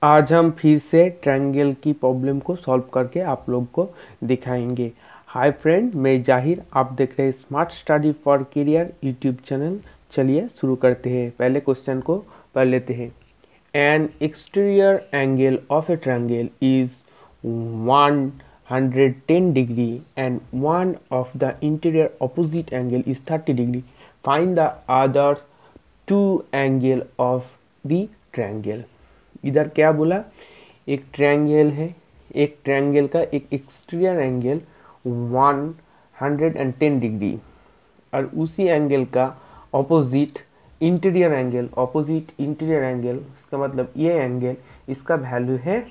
आज हम फिर से ट्रायंगल की प्रॉब्लम को सॉल्व करके आप लोग को दिखाएंगे। हाय फ्रेंड, मैं जाहिर, आप देख रहे हैं smart study for career YouTube channel. चलिए शुरू करते हैं। पहले क्वेश्चन को पढ़ लेते हैं। An exterior angle of a triangle is 110 degree and one of the interior opposite angle is 30 degree. Find the other two angle of the triangle. इधर क्या बोला, एक ट्रायंगल है, एक ट्रायंगल का एक एक्सटीरियर एंगल 110 डिग्री और उसी एंगल का opposite interior angle, opposite interior angle इसका मतलब ये एंगल, इसका वैल्यू है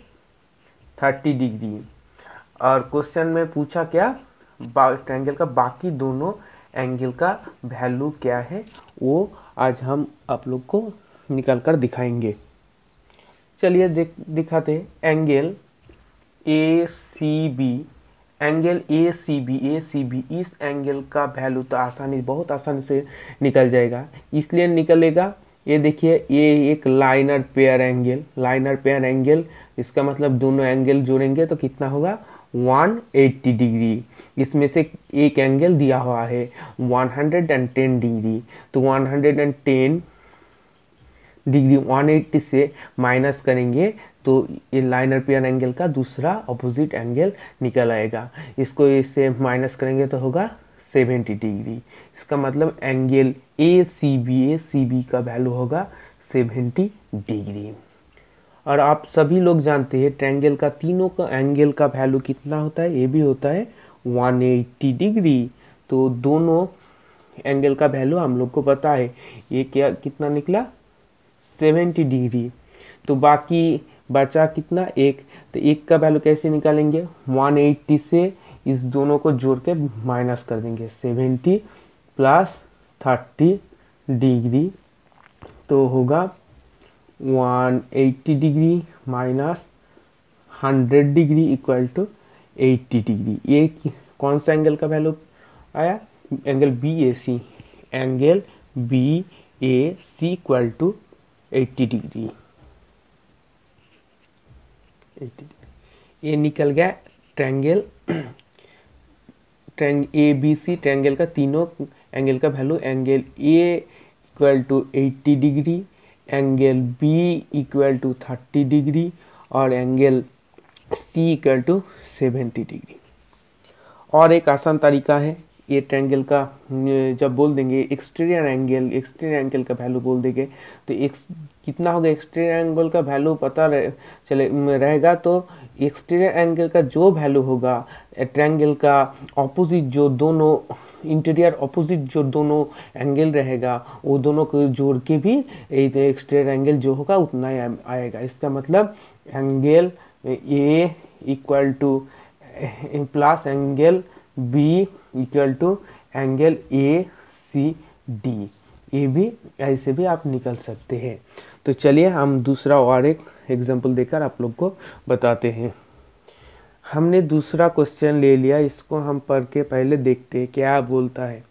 30 डिग्री। और क्वेश्चन में पूछा क्या, ट्रायंगल का बाकी दोनों एंगल का वैल्यू क्या है, वो आज हम आप लोग को निकाल कर दिखाएंगे। चलिए दिखाते हैं। Angle A C B, angle A C B, इस एंगल का वैल्यू तो बहुत आसानी से निकल जाएगा। इसलिए निकलेगा, ये देखिए, ये एक लाइनर पेयर एंगल, इसका मतलब दोनों एंगल जोड़ेंगे तो कितना होगा, 180 डिग्री। इसमें से एक एंगल दिया हुआ है 110 डिग्री, तो 110 डिग्री 180 से माइनस करेंगे तो ये लाइनर पेयर एंगल का दूसरा अपोजिट एंगल निकल आएगा। इसको इससे माइनस करेंगे तो होगा 70 डिग्री। इसका मतलब एंगल ए सी बी का वैल्यू होगा 70 डिग्री। और आप सभी लोग जानते हैं ट्रायंगल का तीनों का एंगल का वैल्यू कितना होता है, ये भी होता है 180 डिग्री। तो दोनों एंगल का वैल्यू हम लोग को पता है, ये क्या कितना निकला, 70 डिग्री। तो बाकी बचा कितना, एक, तो एक का वैल्यू कैसे निकालेंगे, 180 से इस दोनों को जोड़ के माइनस कर देंगे, 70 प्लस 30 डिग्री तो होगा 180 degree minus 100 degree equal to 80 degree. ये कौन सा एंगल का वैल्यू आया, angle B A C, angle B A C equal to 80 degree. ये निकल गया triangle A B C triangle का तीनों एंगल का value. Angle A equal to 80 degree, angle B equal to 30 degree और angle C equal to 70 degree. और एक आसान तरीका है, ये ट्रायंगल का जब बोल देंगे एक्सटीरियर एंगल का वैल्यू बोल देंगे तो कितना होगा, एक्सटीरियर एंगल का वैल्यू पता रहेगा तो एक्सटीरियर एंगल का जो वैल्यू होगा, ट्रायंगल का ऑपोजिट जो दोनों इंटीरियर ऑपोजिट जो दोनों एंगल रहेगा वो दोनों को जोड़ के भी एक्सटीरियर एंगल जो होगा उतना आएगा। इसका मतलब angle A equal to plus angle B equal to angle A C D, ये भी ऐसे भी आप निकल सकते हैं। तो चलिए हम दूसरा और एक एग्जांपल देकर आप लोग को बताते हैं। हमने दूसरा क्वेश्चन ले लिया, इसको हम पढ़ के पहले देखते हैं क्या बोलता है।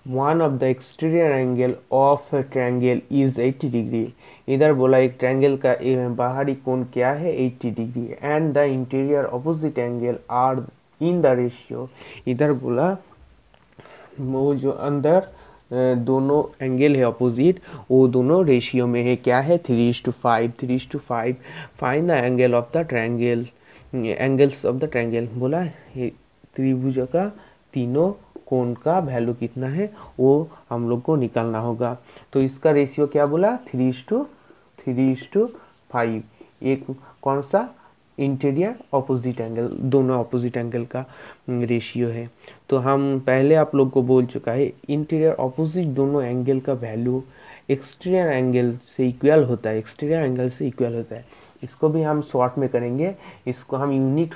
One of the exterior angle of triangle is 80 degree. इधर बोला एक ट्रायंगल का बाहरी कोण क्या है, 80 degree, and the interior opposite angle are in the ratio. इधर बोला वो जो अंदर दोनों एंगल है ऑपोजिट, वो दोनों रेशियो में है, क्या है, 3:5। Find the angle of the triangle, angles of the triangle. बोला ये त्रिभुज का तीनों कोण का वैल्यू कितना है वो हम लोग को निकालना होगा। तो इसका रेशियो क्या बोला, 3:5। एक कौन सा, इंटीरियर ऑपोजिट एंगल, दोनों ऑपोजिट एंगल का रेशियो है। तो हम पहले आप लोग को बोल चुका है इंटीरियर ऑपोजिट दोनों एंगल का वैल्यू एक्सटीरियर एंगल से इक्वल होता है, इसको भी हम शॉर्ट में करेंगे, इसको हम यूनिट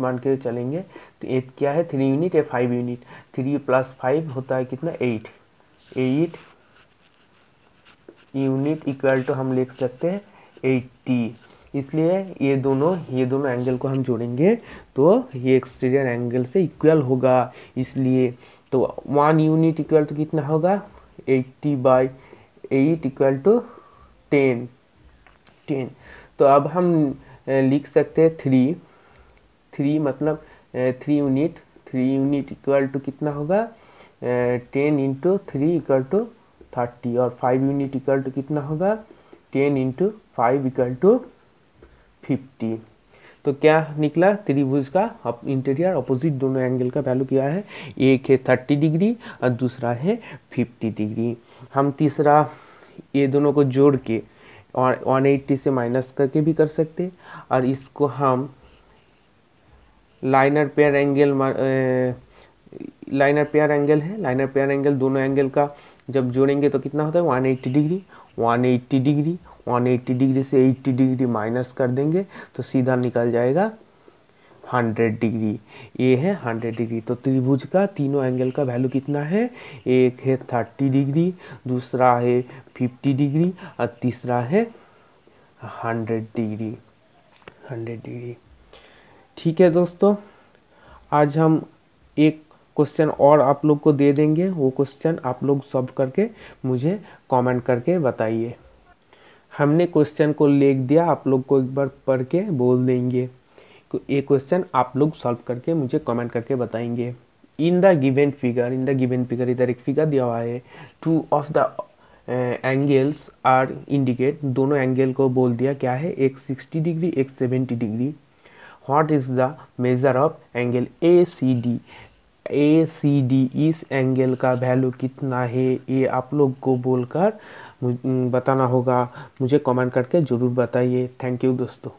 मान के चलेंगे। तो ये क्या है, 3 यूनिट या 5 यूनिट, 3 + 5 होता है कितना, 8 यूनिट इक्वल टू हम लिख सकते हैं 80। इसलिए ये दोनों एंगल को हम जोड़ेंगे तो ये एक्सटीरियर एंगल से इक्वल होगा। इसलिए तो 1 यूनिट इक्वल टू कितना होगा, 80/8 इक्वल टू 10। तो अब हम लिख सकते हैं 3 मतलब 3 यूनिट इक्वल टू कितना होगा 10 इंटू 3 इक्वल टू 30 और 5 यूनिट इक्वल टू कितना होगा 10 इंटू 5 इक्वल टू 50। तो क्या निकला त्रिभुज का इंटीरियर अपोजिट दोनों एंगल का वैल्यू क्या है, एक है 30 डिग्री और दूसरा है 50 डिग्री। हम तीसरा ये दोनों को जोड़ के और 180 से माइनस करके भी कर सकते और इसको हम लाइनर पेयर एंगल है, लाइनर पेयर एंगल दोनों एंगल का जब जोड़ेंगे तो कितना होता है 180 डिग्री 180 डिग्री 180 डिग्री से 80 डिग्री माइनस कर देंगे तो सीधा निकल जाएगा 100 डिग्री। ये है 100 डिग्री। तो त्रिभुज का तीनों एंगल का वैल्यू कितना है, एक है 30 डिग्री, दूसरा है 50 डिग्री और तीसरा है 100 डिग्री। ठीक है दोस्तों, आज हम एक क्वेश्चन और आप लोग को दे देंगे, वो क्वेश्चन आप लोग सॉल्व करके मुझे कमेंट करके बताइए। हमने क्वेश्चन को लिख दिया, आप लोग को एक बार पढ़ के बोल देंगे। ये क्वेश्चन आप लोग सॉल्व करके मुझे कमेंट करके बताएंगे। इन द गिवन फिगर इधर एक फिगर दिया हुआ है, 2 of the angles are indicate, दोनों एंगल को बोल दिया क्या है, एक 60 डिग्री एक 70 degree. What is the measure of angle ACD, इस एंगल का वैल्यू कितना है, ये आप लोग को बोलकर बताना होगा। मुझे कमेंट करके ज़रूर बताइए। थैंक यू दोस्तों।